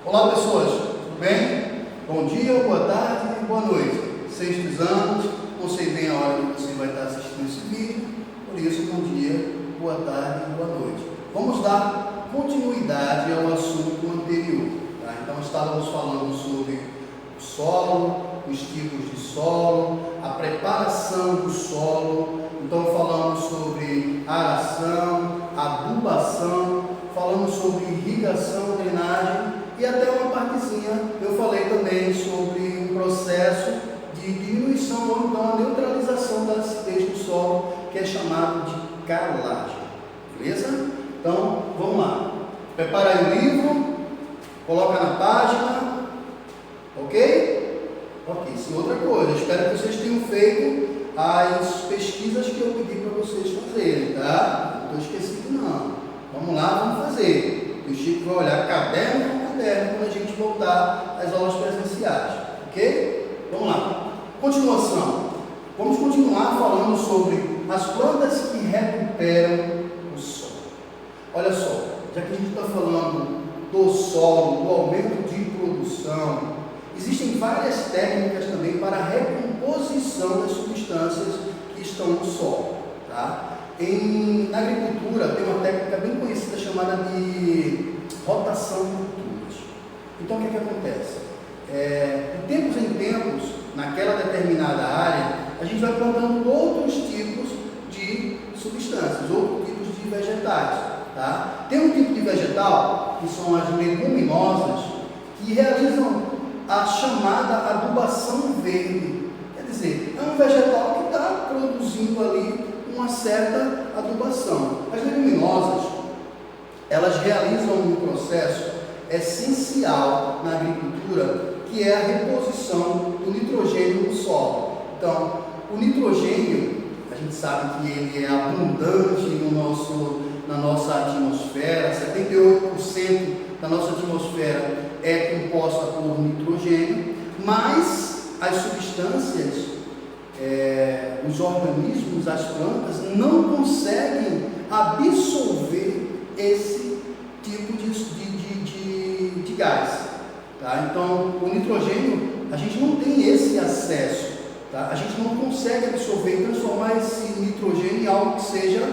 Olá pessoas, tudo bem? Bom dia, boa tarde e boa noite. Sextos anos, não sei bem a hora que você vai estar assistindo esse vídeo, por isso bom dia, boa tarde e boa noite. Vamos dar continuidade ao assunto anterior, tá? Então estávamos falando sobre o solo, os tipos de solo, a preparação do solo, então falamos sobre aração, adubação, falamos sobre irrigação, drenagem e até uma partezinha eu falei também sobre um processo de diminuição ou então a neutralização da acidez do solo, que é chamado de calagem, beleza? Então vamos lá, prepara aí o livro, coloca na página, ok? Ok, sim, outra coisa, espero que vocês tenham feito as pesquisas que eu pedi para vocês fazerem, tá? Não estou esquecido não. Vamos lá, vamos fazer. O Chico vai olhar caderno por caderno quando a gente voltar às aulas presenciais, ok? Vamos lá. Continuação. Vamos continuar falando sobre as plantas que recuperam o solo. Olha só, já que a gente está falando do solo, do aumento de produção, existem várias técnicas também para a recomposição das substâncias que estão no solo, tá? Na agricultura tem uma técnica bem conhecida chamada de rotação de culturas. Então o que acontece? De tempos em tempos, naquela determinada área, a gente vai plantando outros tipos de substâncias, outros tipos de vegetais, tá? Tem um tipo de vegetal, que são as leguminosas, que realizam a chamada adubação verde. Quer dizer, é um vegetal que está produzindo ali uma certa adubação. As leguminosas, elas realizam um processo essencial na agricultura, que é a reposição do nitrogênio no solo. Então, o nitrogênio, a gente sabe que ele é abundante na nossa atmosfera, 78% da nossa atmosfera é composta por nitrogênio, mas as substâncias, os organismos, as plantas, não conseguem absorver esse tipo de gás, tá? Então, o nitrogênio, a gente não tem esse acesso, tá? A gente não consegue absorver e transformar esse nitrogênio em algo que seja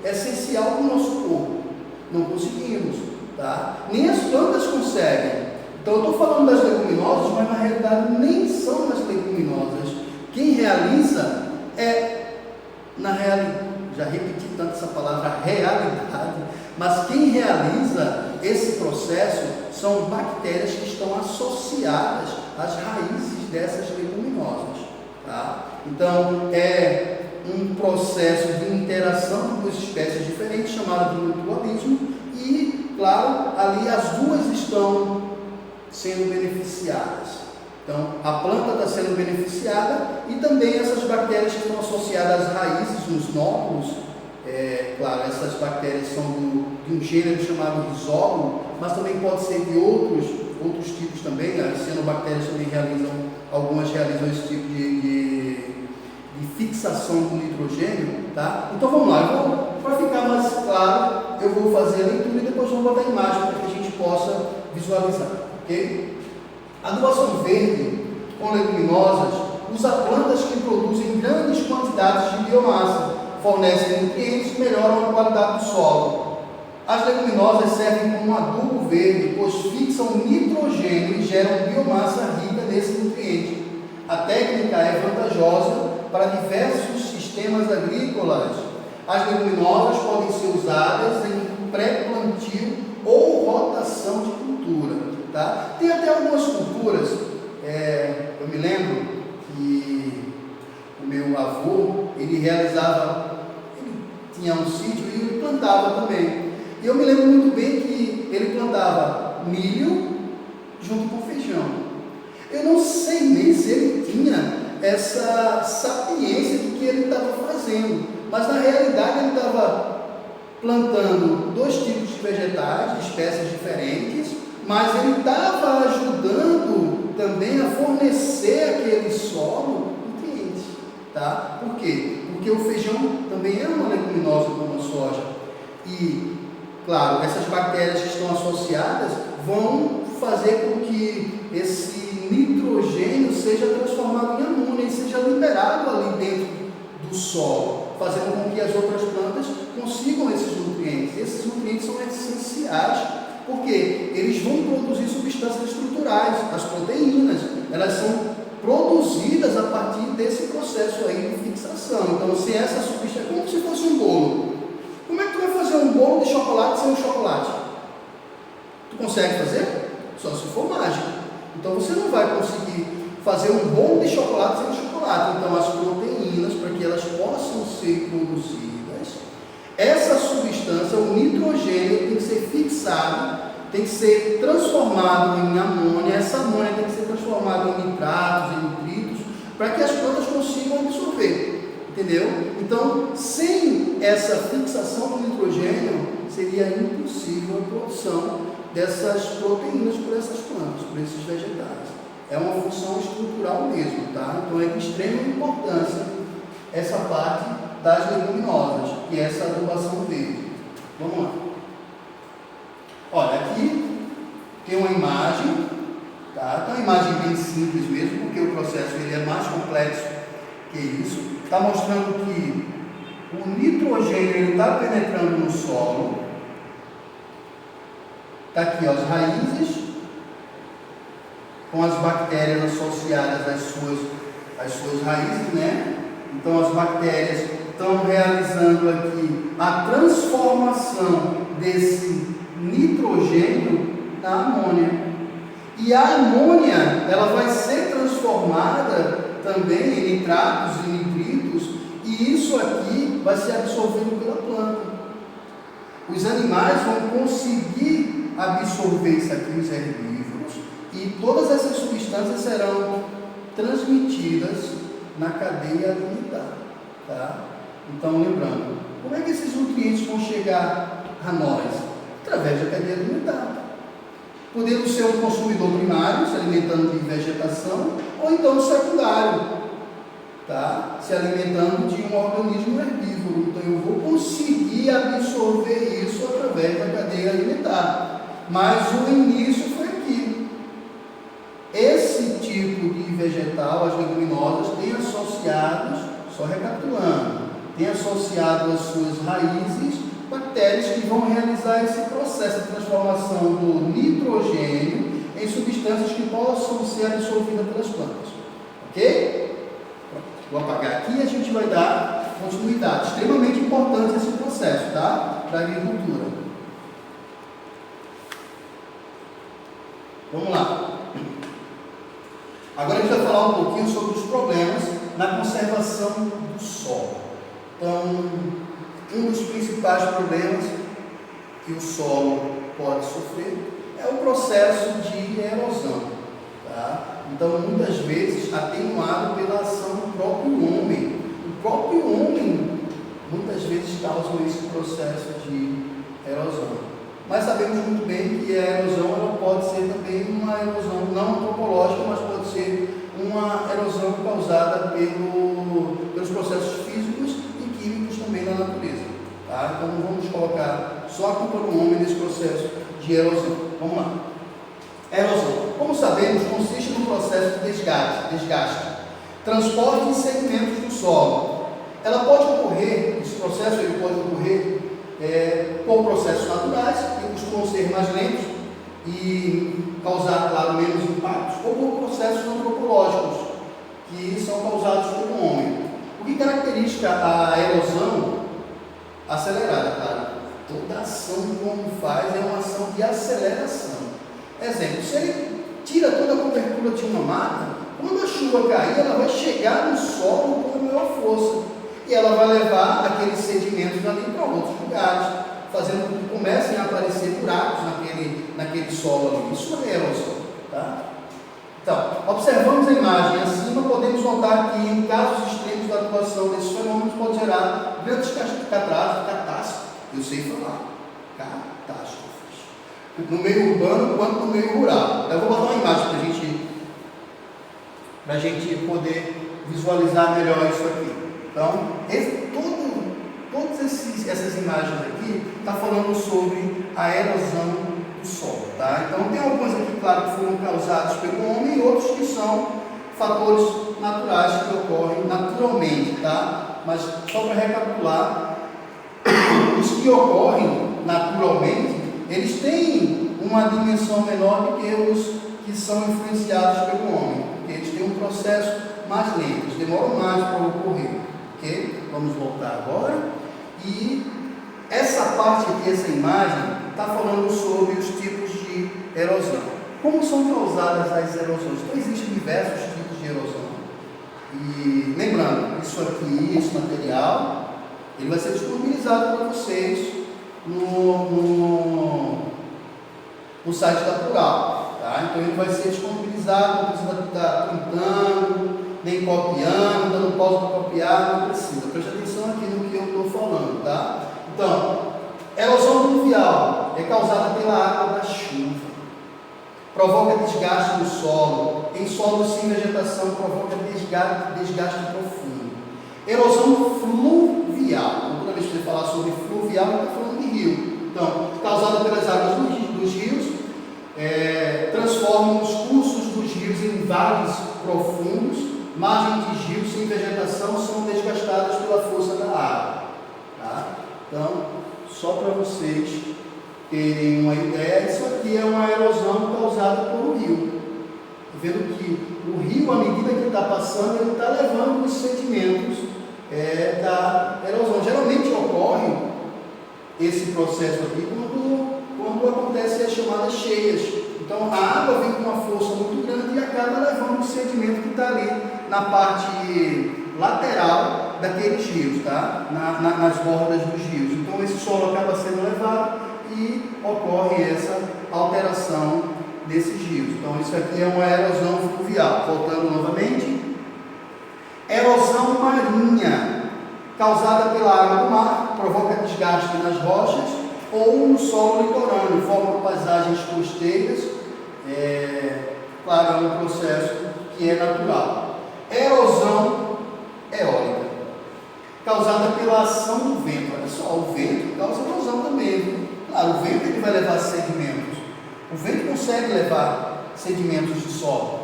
essencial para o nosso corpo. Não conseguimos, tá? Nem as plantas conseguem. Então, eu estou falando das leguminosas, mas na realidade nem são as leguminosas. Quem realiza já repeti tanto essa palavra realidade, mas quem realiza esse processo são bactérias que estão associadas às raízes dessas leguminosas, tá? Então, é um processo de interação de duas espécies diferentes, chamado de mutualismo, e, claro, ali as duas estão sendo beneficiadas. Então, a planta está sendo beneficiada e também essas bactérias que estão associadas às raízes, nos nódulos. Claro, essas bactérias são de um gênero chamado Rhizóbilo, mas também pode ser de outros tipos também. As cianobactérias também algumas realizam esse tipo de fixação do nitrogênio, tá? Então vamos lá, para ficar mais claro, eu vou fazer a leitura e depois vou botar a imagem para que a gente possa visualizar, ok? A adubação verde com leguminosas usa plantas que produzem grandes quantidades de biomassa, fornecem nutrientes e melhoram a qualidade do solo. As leguminosas servem como adubo verde, pois fixam nitrogênio e geram biomassa rica nesse nutriente. A técnica é vantajosa para diversos sistemas agrícolas. As leguminosas podem ser usadas em pré-plantio ou rotação de cultura, tá? Tem até algumas culturas, eu me lembro que o meu avô, ele tinha um sítio e ele plantava também. E eu me lembro muito bem que ele plantava milho junto com feijão. Eu não sei nem se ele tinha essa sapiência do que ele estava fazendo, mas na realidade ele estava plantando dois tipos de vegetais, de espécies diferentes, mas ele estava ajudando também a fornecer aquele solo nutrientes, tá? Por quê? Porque o feijão também é uma leguminosa como a soja. E, claro, essas bactérias que estão associadas vão fazer com que esse nitrogênio seja transformado em amônia e seja liberado ali dentro do solo, fazendo com que as outras plantas consigam esses nutrientes. Esses nutrientes são essenciais, porque eles vão produzir substâncias estruturais, as proteínas, elas são produzidas a partir desse processo aí de fixação. Então, se essa substância é como se fosse um bolo. Como é que tu vai fazer um bolo de chocolate sem o chocolate? Tu consegue fazer? Só se for mágico. Então, você não vai conseguir fazer um bolo de chocolate sem o chocolate. Então, as proteínas, para que elas possam ser produzidas, essa substância, o nitrogênio, tem que ser fixado, tem que ser transformado em amônia, essa amônia tem que ser transformada em nitratos, em nitritos, para que as plantas consigam absorver, entendeu? Então, sem essa fixação do nitrogênio, seria impossível a produção dessas proteínas por essas plantas, por esses vegetais. É uma função estrutural mesmo, tá? Então, é de extrema importância essa parte das leguminosas, que é essa adubação verde. Vamos lá. Olha, aqui tem uma imagem, tá? Então, uma imagem bem simples mesmo, porque o processo ele é mais complexo que isso. Está mostrando que o nitrogênio está penetrando no solo. Está aqui, ó, as raízes, com as bactérias associadas às suas raízes, né? Então, as bactérias estão realizando aqui a transformação desse nitrogênio na amônia. E a amônia, ela vai ser transformada também em nitratos e nitritos, e isso aqui vai ser absorvido pela planta. Os animais vão conseguir absorver isso aqui, os herbívoros, e todas essas substâncias serão transmitidas na cadeia alimentar, tá? Então, lembrando, como é que esses nutrientes vão chegar a nós? Através da cadeia alimentar. Podendo ser um consumidor primário, se alimentando de vegetação, ou então secundário, tá? Se alimentando de um organismo herbívoro. Então, eu vou conseguir absorver isso através da cadeia alimentar. Mas o início foi aqui. Esse tipo de vegetal, as leguminosas, tem associados, só recapitulando, tem associado às suas raízes bactérias que vão realizar esse processo de transformação do nitrogênio em substâncias que possam ser absorvidas pelas plantas. Ok? Pronto. Vou apagar aqui e a gente vai dar continuidade. Extremamente importante esse processo, tá? Para a agricultura. Vamos lá. Agora a gente vai falar um pouquinho sobre os problemas na conservação do solo. Então, um dos principais problemas que o solo pode sofrer é o processo de erosão, tá? Então, muitas vezes, atenuado pela ação do próprio homem. O próprio homem, muitas vezes, causa esse processo de erosão. Mas sabemos muito bem que a erosão ela pode ser também uma erosão não antropológica, mas pode ser uma erosão causada pelos processos físicos e químicos também na natureza. Tá? Então não vamos colocar só a culpa do homem nesse processo de erosão. Vamos lá. Erosão, como sabemos, consiste num processo de desgaste, transporte e sedimentos do solo. Ela pode ocorrer, esse processo ele pode ocorrer por processos naturais, que costumam ser mais lentos e causar, claro, menos impactos, ou por processos antropológicos, que são causados pelo homem. O que caracteriza a erosão acelerada, claro? Toda ação que o homem faz é uma ação de aceleração. Exemplo, se ele tira toda a cobertura de uma mata, quando a chuva cair, ela vai chegar no solo com maior força. E ela vai levar aqueles sedimentos ali para outros lugares, fazendo com que comecem a aparecer buracos naquele solo ali. Isso é erosão, tá? Então, observamos a imagem acima, podemos notar que em casos extremos da atuação desses fenômenos pode gerar grandes catástrofes, eu sei falar, catástrofes, no meio urbano quanto no meio rural. Eu vou botar uma imagem para a gente poder visualizar melhor isso aqui. Então, todas essas imagens aqui estão falando sobre a erosão do solo, tá? Então tem alguns aqui, claro, que foram causados pelo homem e outros que são fatores naturais que ocorrem naturalmente, tá? Mas só para recapitular, os que ocorrem naturalmente, eles têm uma dimensão menor do que os que são influenciados pelo homem, porque eles têm um processo mais lento, eles demoram mais para ocorrer, ok? Vamos voltar agora. E essa parte aqui, essa imagem, está falando sobre os tipos de erosão. Como são causadas as erosões? Então, existem diversos tipos de erosão. E lembrando, isso aqui, esse material, ele vai ser disponibilizado para vocês no site da Plural. Tá? Então, ele vai ser disponibilizado, não precisa estar printando, nem copiando, dando pausa para copiar, não precisa. Preste atenção aqui no que eu estou falando. Tá? Então, erosão pluvial é causada pela água da chuva. Provoca desgaste no solo. Em solos sem vegetação, provoca desgaste profundo. Erosão fluvial. Então, toda vez que você falar sobre fluvial, está falando de rio. Então, causada pelas águas dos rios, transformam os cursos dos rios em vales profundos. Margens de rios sem vegetação são desgastadas pela força da água. Tá? Então, só para vocês terem uma ideia, isso aqui é uma erosão causada por um rio. Vendo que o rio, à medida que está passando, ele está levando os sedimentos da erosão. Geralmente ocorre esse processo aqui quando acontecem as chamadas cheias. Então a água vem com uma força muito grande e acaba levando o sedimento que está ali na parte lateral daqueles rios, tá? Nas bordas dos rios. Então esse solo acaba sendo levado e ocorre essa alteração desses rios. Então isso aqui é uma erosão fluvial. Voltando novamente, erosão marinha, causada pela água do mar, provoca desgaste nas rochas ou no solo litorâneo, forma paisagens costeiras. Claro, é um processo que é natural. Erosão eólica, causada pela ação do vento. Olha só, o vento causa erosão também, viu? Claro, o vento ele vai levar sedimentos. O vento consegue levar sedimentos de solo.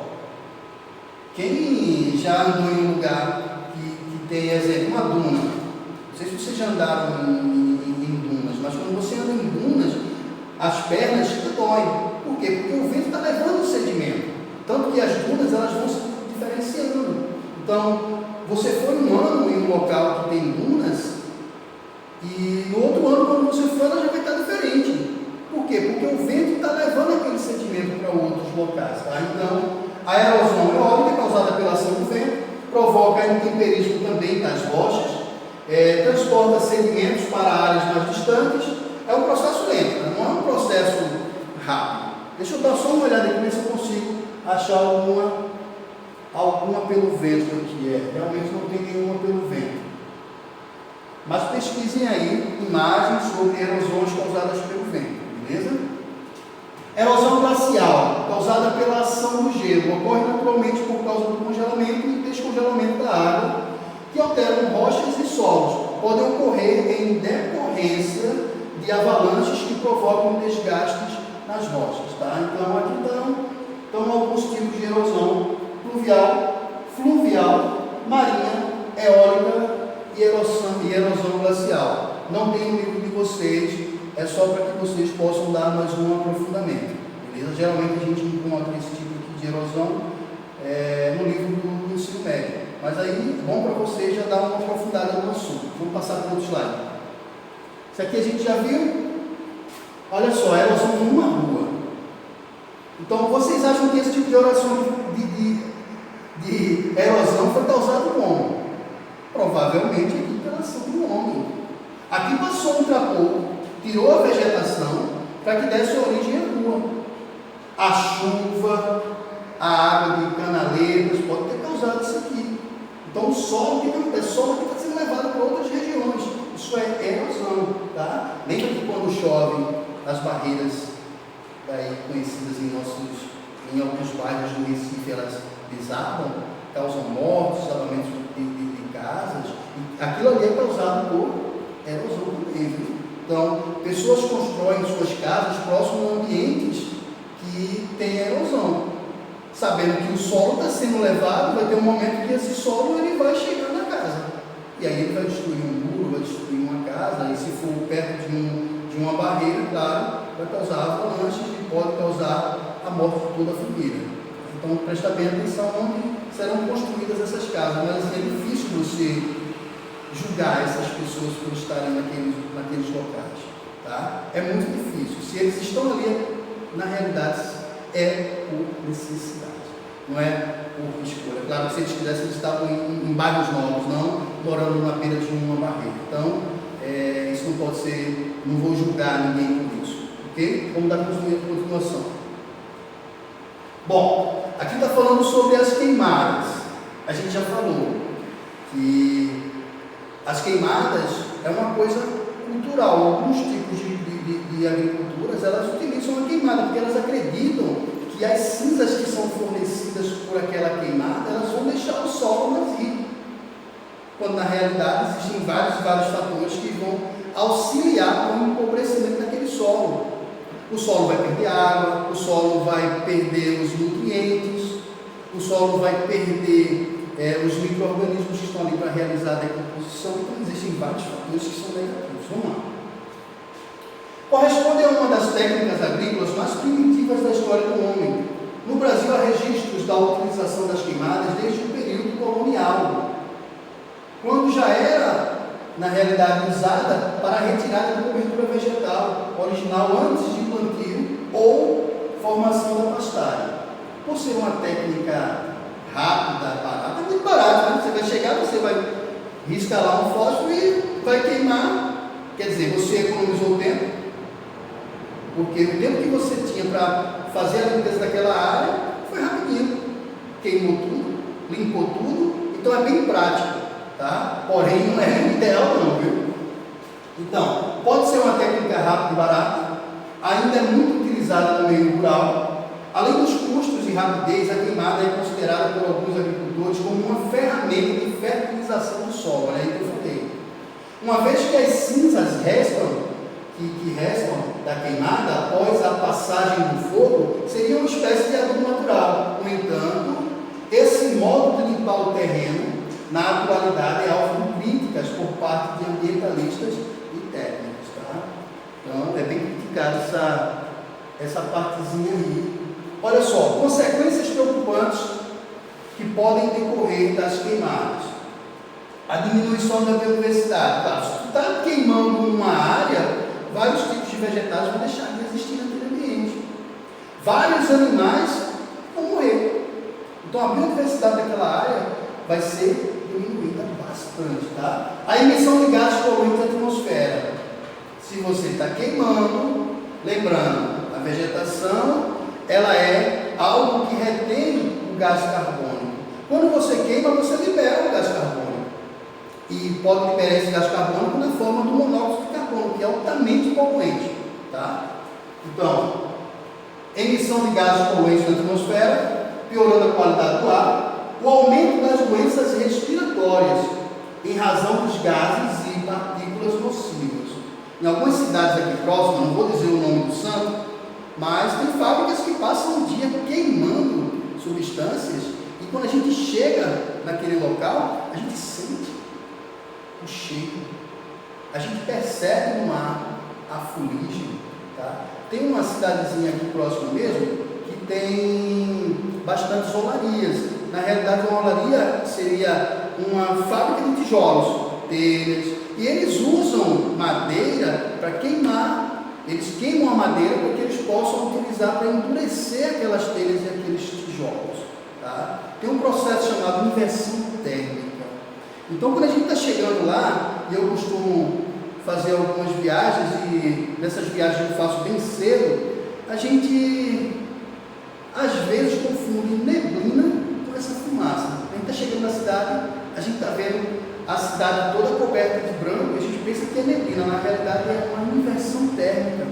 Quem já andou em um lugar que tem, exemplo, uma duna, não sei se vocês já andaram em dunas, mas quando você anda em dunas, as pernas te doem. Por quê? Porque o vento está levando o sedimento. Tanto que as dunas elas vão se diferenciando. Então, você foi um ano em um local que tem dunas, e no outro ano, quando você for, ela já vai estar diferente. Por quê? Porque o vento está levando aquele sedimento para outros locais. Tá? Então, a erosão eólica, causada pela ação do vento, provoca intemperismo também das rochas, transporta sedimentos para áreas mais distantes. É um processo lento, não é um processo rápido. Deixa eu dar só uma olhada aqui, ver se eu consigo achar alguma pelo vento aqui. Realmente não tem nenhuma pelo vento. Mas pesquisem aí imagens sobre erosões causadas pelo vento, beleza? Erosão glacial, causada pela ação do gelo, ocorre naturalmente por causa do congelamento e descongelamento da água, que alteram rochas e solos. Podem ocorrer em decorrência de avalanches que provocam desgastes nas rochas. Tá? Então, aqui estão alguns tipos de erosão fluvial, marinha, eólica e erosão glacial. Não tem no livro de vocês, é só para que vocês possam dar mais um aprofundamento. Beleza? Geralmente a gente encontra esse tipo aqui de erosão no livro do ensino médio. Mas aí é bom para vocês já dar uma aprofundada no assunto. Vamos passar para outro slide. Isso aqui a gente já viu. Olha só, erosão numa rua. Então vocês acham que esse tipo de erosão foi causado como? Provavelmente aqui pela ação do homem. Aqui passou um trator, tirou a vegetação para que desse origem à rua. A chuva, a água de canaleiros pode ter causado isso aqui. Então o solo, o que acontece? O solo está sendo levado para outras regiões. Isso é erosão, tá? Lembra que quando chove, as barreiras daí conhecidas em alguns bairros do Recife, elas desabam, causam mortes, desabamentos de casas. E aquilo ali é causado por erosão também, viu? Então, pessoas constroem suas casas próximo a ambientes que têm erosão, sabendo que o solo está sendo levado, vai ter um momento que esse solo ele vai chegar na casa. E aí ele vai destruir um muro, vai destruir uma casa, e se for perto de uma barreira, claro, vai causar avalanches e pode causar a morte de toda a família. Então, presta bem atenção onde serão construídas essas casas, mas é difícil você julgar essas pessoas por estarem naqueles locais. Tá? É muito difícil. Se eles estão ali, na realidade, é por necessidade, não é por escolha. Claro que se eles quisessem, eles estavam em bairros novos, não morando na beira de uma barreira. Então, isso não pode ser, não vou julgar ninguém por isso. Ok? Vamos dar continuação. Bom, aqui está falando sobre as queimadas. A gente já falou que as queimadas é uma coisa cultural. Alguns tipos de agriculturas, elas utilizam a queimada, porque elas acreditam que as cinzas que são fornecidas por aquela queimada, elas vão deixar o solo vazio. Quando na realidade existem vários fatores que vão auxiliar no empobrecimento daquele solo. O solo vai perder água, o solo vai perder os nutrientes, o solo vai perder os micro-organismos que estão ali para realizar a decomposição. Então existem vários fatores que são negativos. Vamos lá. Corresponde a uma das técnicas agrícolas mais primitivas da história do homem. No Brasil há registros da utilização das queimadas desde o período colonial, quando já era, na realidade, usada para a retirada da cobertura vegetal original antes de plantio ou formação da pastagem. Por ser uma técnica rápida, barata, é muito barata, né? Você vai chegar, você vai riscar lá um fósforo e vai queimar. Quer dizer, você economizou tempo, porque o tempo que você tinha para fazer a limpeza daquela área foi rapidinho. Queimou tudo, limpou tudo, então é bem prático, tá? Porém, não é ideal não, viu? Então, pode ser uma técnica rápida e barata, ainda é muito utilizada no meio rural. Além dos custos e rapidez, a queimada é considerada por alguns agricultores como uma ferramenta de fertilização do solo. Olha aí que eu falei. Uma vez que as cinzas que restam da queimada após a passagem do fogo, seria uma espécie de adubo natural. No entanto, esse modo de limpar o terreno, na atualidade, é alvo de críticas por parte de ambientalistas e técnicos. Tá? Então, é bem criticada essa partezinha aí. Olha só, consequências preocupantes que podem decorrer das queimadas. A diminuição da biodiversidade. Claro, se tu está queimando uma área, vários tipos de vegetais vão deixar de existir naquele ambiente. Vários animais vão morrer. Então a biodiversidade daquela área vai ser diminuída bastante. Tá? A emissão de gases poluentes à atmosfera. Se você está queimando, lembrando, a vegetação ela é algo que retém o gás carbônico. Quando você queima, você libera o gás carbônico. E pode liberar esse gás carbônico na forma do monóxido de carbono, que é altamente poluente. Tá? Então, emissão de gases poluentes na atmosfera, piorando a qualidade do ar, o aumento das doenças respiratórias, em razão dos gases e partículas nocivas. Em algumas cidades aqui próximas, não vou dizer o nome do santo, mas tem fábricas que passam o dia queimando substâncias, e quando a gente chega naquele local, a gente sente o cheiro, a gente percebe no ar a fuligem. Tá? Tem uma cidadezinha aqui próximo mesmo que tem bastantes olarias. Na realidade, uma olaria seria uma fábrica de tijolos, telhas, e eles usam madeira para queimar. Eles queimam a madeira para que eles possam utilizar para endurecer aquelas telhas e aqueles tijolos. Tá? Tem um processo chamado inversão térmica. Então, quando a gente está chegando lá, e eu costumo fazer algumas viagens, e nessas viagens eu faço bem cedo, a gente, às vezes, confunde neblina com essa fumaça. A gente está chegando na cidade, a gente está vendo a cidade toda coberta de branco, e a gente pensa que é neblina, na realidade é uma inversão térmica.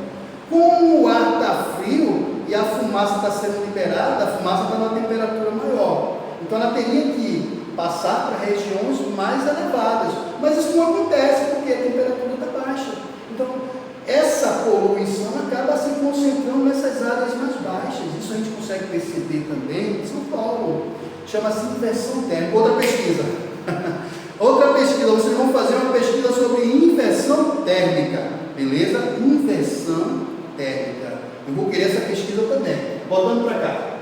Como o ar está frio e a fumaça está sendo liberada, a fumaça está numa temperatura maior. Então, ela teria que passar para regiões mais elevadas, mas isso não acontece porque a temperatura está baixa. Então, concentrando nessas áreas mais baixas. Isso a gente consegue perceber também em São Paulo. Chama-se inversão térmica. Outra pesquisa. Outra pesquisa. Vocês vão fazer uma pesquisa sobre inversão térmica. Beleza? Inversão térmica. Eu vou querer essa pesquisa também. Voltando para cá.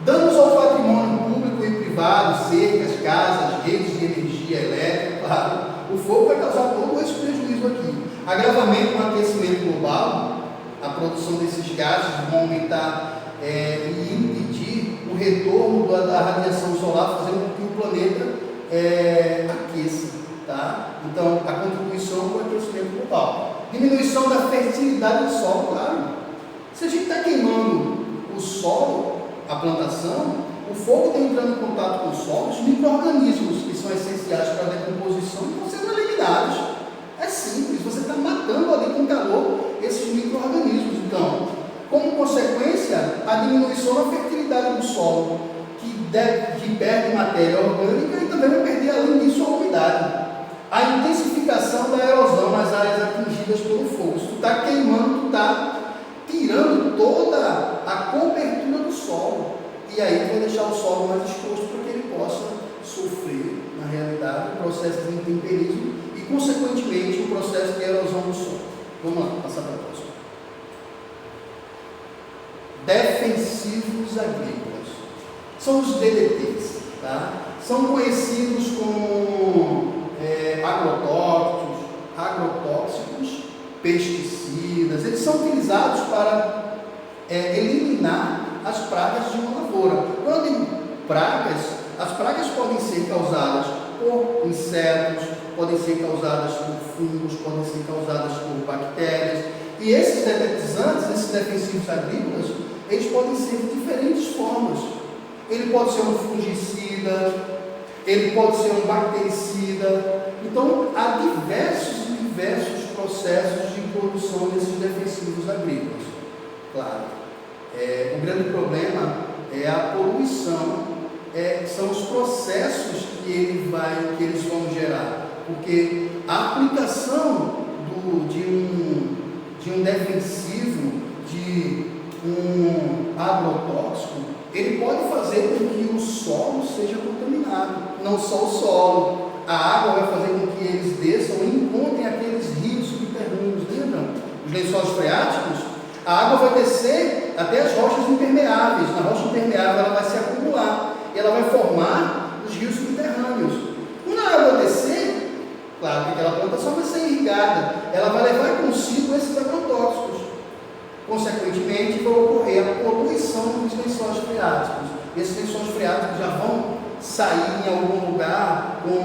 Danos ao patrimônio público e privado, cercas, casas, redes de energia elétrica, claro. O fogo vai causar todo esse prejuízo aqui. Agravamento com o aquecimento global, a produção desses gases vão aumentar e impedir o retorno da radiação solar, fazendo com que o planeta aqueça. Tá? Então, a contribuição para o aquecimento global. Diminuição da fertilidade do solo, claro. Se a gente está queimando o solo, a plantação, o fogo está entrando em contato com o solo, os micro-organismos que são essenciais para a decomposição vão sendo eliminados. É simples, você está matando ali com calor esses micro-organismos. Então, como consequência, a diminuição da fertilidade do solo, que perde matéria orgânica e também vai perder, além disso, a umidade. A intensificação da erosão nas áreas atingidas pelo fogo. Se tu está queimando, tu está tirando toda a cobertura do solo. E aí tu vai deixar o solo mais exposto para que ele possa sofrer, na realidade, o processo de intemperismo e, consequentemente, o processo de erosão do solo. Vamos lá, passar para a próxima. Defensivos agrícolas. São os DDTs, tá? São conhecidos como agrotóxicos, pesticidas. Eles são utilizados para eliminar as pragas de uma lavoura. Quando tem pragas, as pragas podem ser causadas por insetos, podem ser causadas por fungos, podem ser causadas por bactérias. E esses detetizantes, esses defensivos agrícolas, eles podem ser de diferentes formas. Ele pode ser um fungicida, ele pode ser um bactericida. Então, há diversos processos de produção desses defensivos agrícolas. Claro, o grande problema é a poluição, são os processos que eles vão gerar, porque a aplicação de um defensivo, de um agrotóxico, ele pode fazer com que o solo seja contaminado, não só o solo. A água vai fazer com que eles desçam e encontrem aqueles rios subterrâneos, lembram? Os lençóis freáticos, a água vai descer até as rochas impermeáveis. Na rocha impermeável ela vai se acumular e ela vai formar os rios subterrâneos. Quando a água descer, claro que aquela plantação vai ser irrigada, ela vai levar consigo esses agrotóxicos. Consequentemente, vai ocorrer a poluição dos lençóis freáticos. Esses lençóis freáticos já vão sair em algum lugar com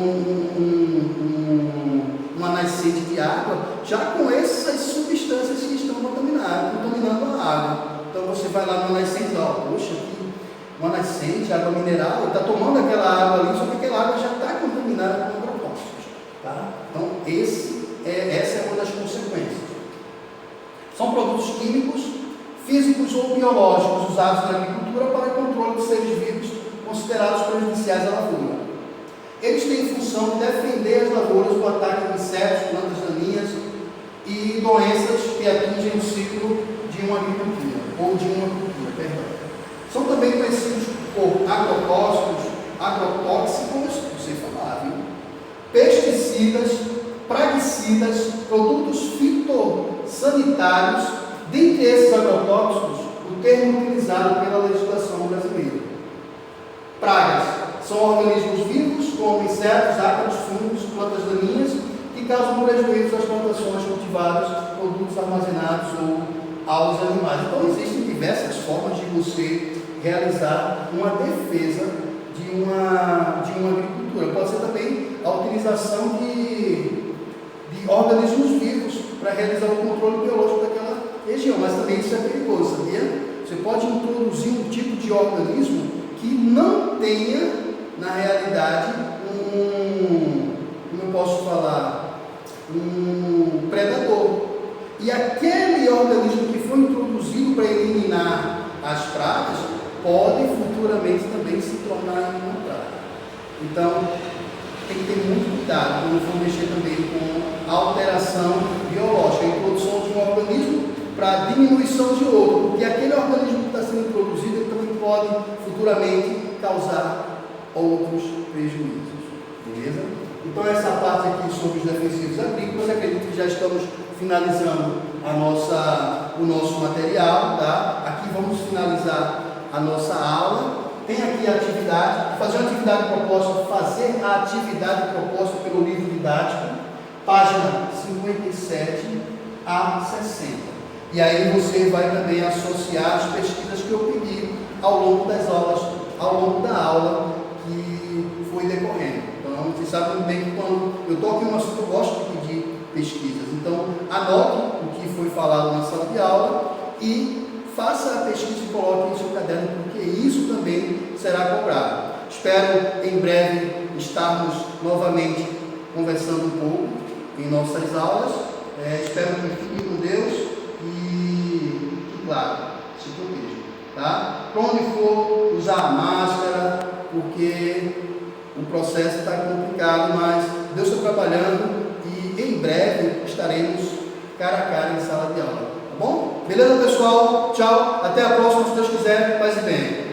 uma nascente de água, já com essas substâncias que estão contaminando a água. Então você vai lá numa nascente, poxa, aqui uma nascente, água mineral, está tomando aquela água ali, só que aquela água já está contaminada com agrotóxicos. Tá? Então essa é uma das consequências. São produtos químicos, físicos ou biológicos usados na agricultura para controle de seres vivos considerados prejudiciais à lavoura. Eles têm função de defender as lavouras do ataque de insetos, plantas daninhas e doenças que atingem o ciclo de uma agricultura, ou de uma cultura, perdão. São também conhecidos por agrotóxicos, não sei falar, viu? Pesticidas, praguicidas, produtos fitossanitários. Dentre esses agrotóxicos, o termo utilizado pela legislação brasileira. Pragas são organismos vivos, como insetos, ácaros, fungos, plantas daninhas, que causam prejuízos às plantações cultivadas, produtos armazenados ou aos animais. Então, existem diversas formas de você realizar uma defesa de uma agricultura. Pode ser também a utilização de organismos vivos para realizar o controle biológico daquela região, mas também isso é perigoso, sabia? Você pode introduzir um tipo de organismo que não tenha, na realidade, como eu posso falar, um predador. E aquele organismo que foi introduzido para eliminar as pragas pode futuramente também se tornar uma praga. Então, tem que ter muito cuidado quando for mexer também com a alteração biológica, a introdução de um organismo para diminuição de outro, porque aquele organismo que está sendo introduzido ele também pode futuramente causar outros prejuízos. Beleza? Então essa parte aqui sobre os defensivos agrícolas, acredito que já estamos finalizando o nosso material, tá? Aqui vamos finalizar a nossa aula. Tem aqui a atividade, fazer uma atividade proposta, fazer a atividade proposta pelo livro didático, página 57 a 60. E aí você vai também associar as pesquisas que eu pedi ao longo das aulas, ao longo da aula que foi decorrendo. Então, vocês sabem bem que quando eu toco em um assunto, eu gosto de pedir pesquisas. Então, anote o que foi falado na sala de aula e faça a pesquisa e coloque em seu caderno, porque isso também será cobrado. Espero em breve estarmos novamente conversando um pouco em nossas aulas. Espero que fiquem com Deus e claro, se protejam, tá? Para onde for, usar a máscara, porque o processo está complicado, mas Deus está trabalhando e em breve estaremos cara a cara em sala de aula, tá bom? Beleza, pessoal? Tchau, até a próxima, se Deus quiser, paz e bem.